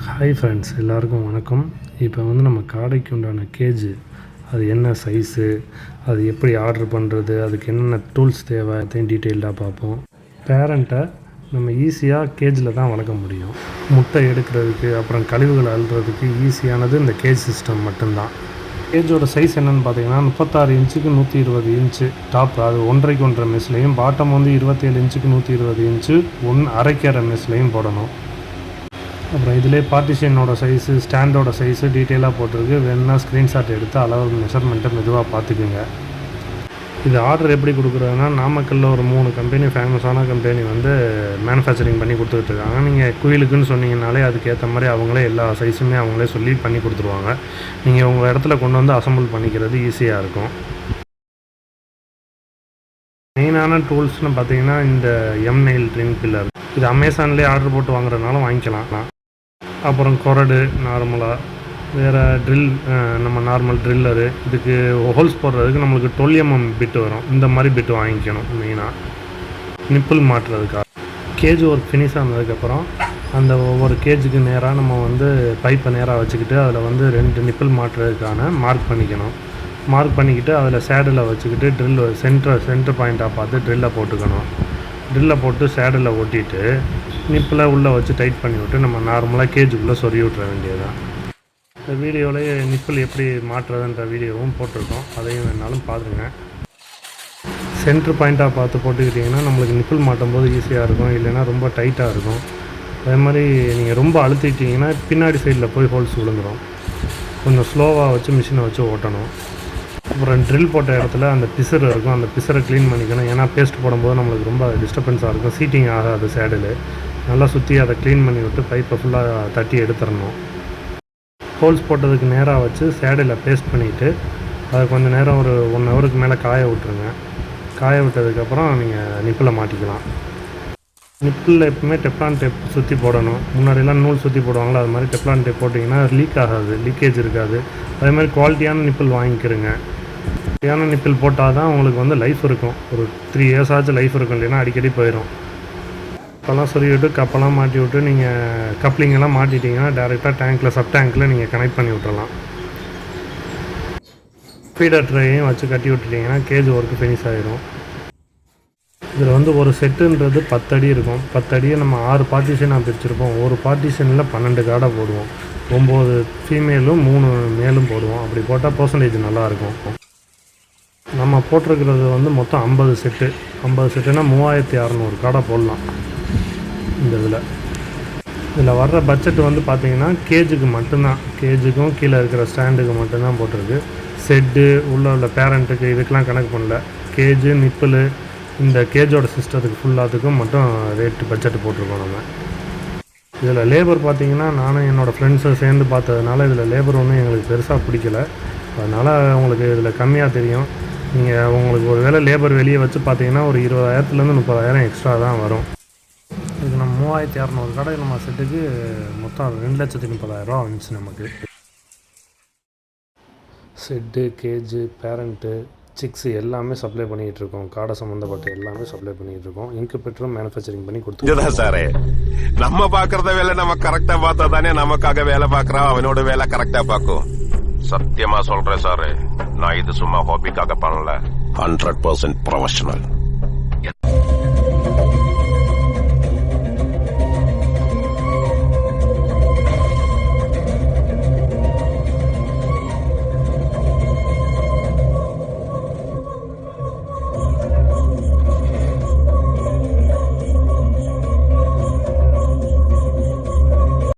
Hi friends, எல்லாருக்கும் வணக்கம். இப்போ நம்ம காடைக்கு உண்டான கேஜு, அது என்ன சைஸு, அது எப்படி ஆர்டர் பண்ணுறது, அதுக்கு என்னென்ன டூல்ஸ் தேவை அதையும் டீட்டெயில்டாக பார்ப்போம். பேரண்ட்டை நம்ம ஈஸியாக கேஜில் தான் வளர்க்க முடியும். முட்டை எடுக்கிறதுக்கு அப்புறம் கழிவுகளை அள்ளுறதுக்கு ஈஸியானது இந்த கேஜ் சிஸ்டம் மட்டும்தான். கேஜோட சைஸ் என்னென்னு பார்த்தீங்கன்னா 36 இன்ச்சுக்கு 120 இன்ச்சு டாப், அது 1.5 1/2 மெஸ்லையும், பாட்டம் 27 இன்ச்சுக்கு 120 இன்ச்சு அரைக்கரை மெஸ்லையும் போடணும். அப்புறம் இதிலே பார்ட்டிஷனோட சைஸு, ஸ்டாண்டோட சைஸு டீட்டெயிலாக போட்டிருக்கு. வேணுன்னா ஸ்க்ரீன்ஷாட் எடுத்து அளவு மெஷர்மெண்ட்டை மெதுவாக பார்த்துக்குங்க. இது ஆர்டர் எப்படி கொடுக்குறதுனா, நாமக்கல்லில் ஒரு 3 கம்பெனி, ஃபேமஸான கம்பெனி மேனுஃபேக்சரிங் பண்ணி கொடுத்துட்ருக்காங்க. நீங்கள் குயிலுக்குன்னு சொன்னீங்கனாலே அதுக்கேற்ற மாதிரி அவங்களே எல்லா சைஸுமே அவங்களே சொல்லி பண்ணி கொடுத்துருவாங்க. நீங்கள் உங்கள் இடத்துல கொண்டு வந்து அசம்பிள் பண்ணிக்கிறது ஈஸியாக இருக்கும். மெயினான டூல்ஸ்னு பார்த்தீங்கன்னா இந்த நெயில் ட்ரிம் பில்லர், இது அமேசான்லேயே ஆர்டர் போட்டு வாங்குறதுனால வாங்கிக்கலாம். அப்புறம் கொரடு நார்மலாக, வேறு ட்ரில், நம்ம நார்மல் ட்ரில்லரு, இதுக்கு ஹோல்ஸ் போடுறதுக்கு நம்மளுக்கு 12 mm பிட்டு வரும். இந்த மாதிரி பிட்டு வாங்கிக்கணும். மெயினாக நிப்பிள் மாட்டுறதுக்காக. கேஜ் ஒர்க் ஃபினிஷ் ஆனதுக்கப்புறம் அந்த ஒவ்வொரு கேஜுக்கு நேராக நம்ம பைப்பை நேராக வச்சுக்கிட்டு அதில் 2 நிப்பிள் மாட்டுறதுக்கான மார்க் பண்ணிக்கணும். மார்க் பண்ணிக்கிட்டு அதில் சேடில் வச்சுக்கிட்டு ட்ரில் சென்டர் பாயிண்ட்டாக பார்த்து ட்ரில்லை போட்டுக்கணும். ட்ரில்லை போட்டு சேடில் ஒட்டிட்டு நிப்பில் உள்ளே வச்சு டைட் பண்ணி விட்டு நம்ம நார்மலாக கேஜுக்குள்ளே சொருகி விட்டுற வேண்டியது தான். இந்த வீடியோவிலேயே நிப்பிள் எப்படி மாட்டுறதுன்ற வீடியோவும் போட்டிருக்கோம், அதையும் வேணாலும் பாருங்க. சென்டர் பாயிண்ட்டாக பார்த்து போட்டுக்கிட்டிங்கன்னா நம்மளுக்கு நிப்பிள் மாட்டும் போது ஈஸியாக இருக்கும், இல்லைன்னா ரொம்ப டைட்டாக இருக்கும். அதே மாதிரி நீங்கள் ரொம்ப அழுத்திட்டிங்கன்னா பின்னாடி சைடில் போய் ஹோல்ஸ் விழுந்துடும். கொஞ்சம் ஸ்லோவாக வச்சு மிஷினை வச்சு ஓட்டணும். அப்புறம் ட்ரில் போட்ட இடத்துல அந்த பிசர் இருக்கும், அந்த பிசரை க்ளீன் பண்ணிக்கணும். ஏன்னா பேஸ்ட் போடும்போது நம்மளுக்கு ரொம்ப டிஸ்டர்பன்ஸாக இருக்கும், சீட்டிங் ஆகாது. சேடில் நல்லா சுற்றி அதை க்ளீன் பண்ணி விட்டு பைப்பை ஃபுல்லாக தட்டி எடுத்துடணும். ஹோல்ஸ் போட்டதுக்கு நேராக வச்சு சேடில் பேஸ்ட் பண்ணிவிட்டு அதை கொஞ்சம் நேரம் ஒரு 1 ஹவருக்கு மேலே காய விட்டுருங்க. காய விட்டதுக்கப்புறம் நீங்கள் நிப்பில் மாட்டிக்கலாம். நிப்பில் எப்பவுமே டெப்லான் டேப் சுற்றி போடணும். முன்னாடிலாம் நூல் சுற்றி போடுவாங்களோ அது மாதிரி டெப்லான் டேப் போட்டிங்கன்னா லீக் ஆகாது, லீக்கேஜ் இருக்காது. அதே மாதிரி குவாலிட்டியான நிப்பிள் வாங்கிக்கிறங்க. குவாலிட்டியான நிப்பிள் போட்டால் தான் உங்களுக்கு லைஃப் இருக்கும். ஒரு 3 years ஆச்சு லைஃப் இருக்கும், இல்லைன்னா அடிக்கடி போயிடும். கப்பெல்லாம் சொருகிவிட்டு கப்பெல்லாம் மாட்டி விட்டு நீங்கள் கப்ளிங்கெல்லாம் மாட்டிட்டிங்கன்னா டேரெக்டாக டேங்க்கில், சப் டேங்க்கில் நீங்கள் கனெக்ட் பண்ணி விட்டுறலாம். ஃபீடர் ட்ரையையும் வச்சு கட்டி விட்டுட்டிங்கன்னா கேஜ் ஒர்க்கு ஃபினிஷ் ஆகிடும். இதில் ஒரு செட்டுன்றது 10 அடி இருக்கும். 10 அடியை நம்ம 6 பார்ட்டிஷனாக பிரிச்சுருப்போம். ஒரு பார்ட்டிஷனில் 12 காடை போடுவோம். 9 ஃபீமேலும் 3 மேலும் போடுவோம். அப்படி போட்டால் பர்சன்டேஜ் நல்லாயிருக்கும். நம்ம போட்டிருக்கிறது மொத்தம் 50 செட்டு. 50 செட்டுனா 3600 காடை போடலாம். இந்த இதில் வர்ற பட்ஜெட் பார்த்திங்கன்னா கேஜுக்கு மட்டும்தான், கேஜுக்கும் கீழே இருக்கிற ஸ்டாண்டுக்கு மட்டும்தான் போட்டிருக்கு. செட்டு உள்ள பேரண்ட்டுக்கு இதுக்கெலாம் கணக்கு பண்ணல. கேஜு, நிப்பிள், இந்த கேஜோட சிஸ்டத்துக்கு ஃபுல்லாத்துக்கும் மட்டும் ரேட்டு பட்ஜெட் போட்டிருக்கோம் நம்ம. இதில் லேபர் பார்த்திங்கன்னா நானும் என்னோடய ஃப்ரெண்ட்ஸை சேர்ந்து பார்த்ததுனால இதில் லேபர் ஒன்றும் எங்களுக்கு பெருசாக பிடிக்கல. அதனால் உங்களுக்கு இதில் கம்மியாக தெரியும். நீங்கள் உங்களுக்கு ஒரு வேளை லேபர் வெளியே வச்சு பார்த்தீங்கன்னா ஒரு 20,000 30,000 எக்ஸ்ட்ரா தான் வரும். இதுக்கு நம்ம 3600 கடை நம்ம செட்டுக்கு மொத்தம் 2,30,000 வந்துச்சு நமக்கு. செட்டு, கேஜு, பேரண்ட்டு, சிக்ஸு எல்லாமே சப்ளை பண்ணிகிட்ருக்கோம். காடை சம்மந்தப்பட்ட எல்லாமே சப்ளை பண்ணிகிட்ருக்கோம். இன்குபேட்டரும் மேனுஃபேக்சரிங் பண்ணி கொடுத்துருக்கோம். சார் நம்ம பார்க்குறத வேலை நம்ம கரெக்டாக பார்த்தா தானே நமக்காக வேலை பார்க்குறான், அவனோட வேலை கரெக்டாக பார்க்கும். சத்தியமா சொல்றேன் சார், நான் இது சும்மா ஹாபிக்காக பண்ணல, 100% ப்ரொஃபஷனல்.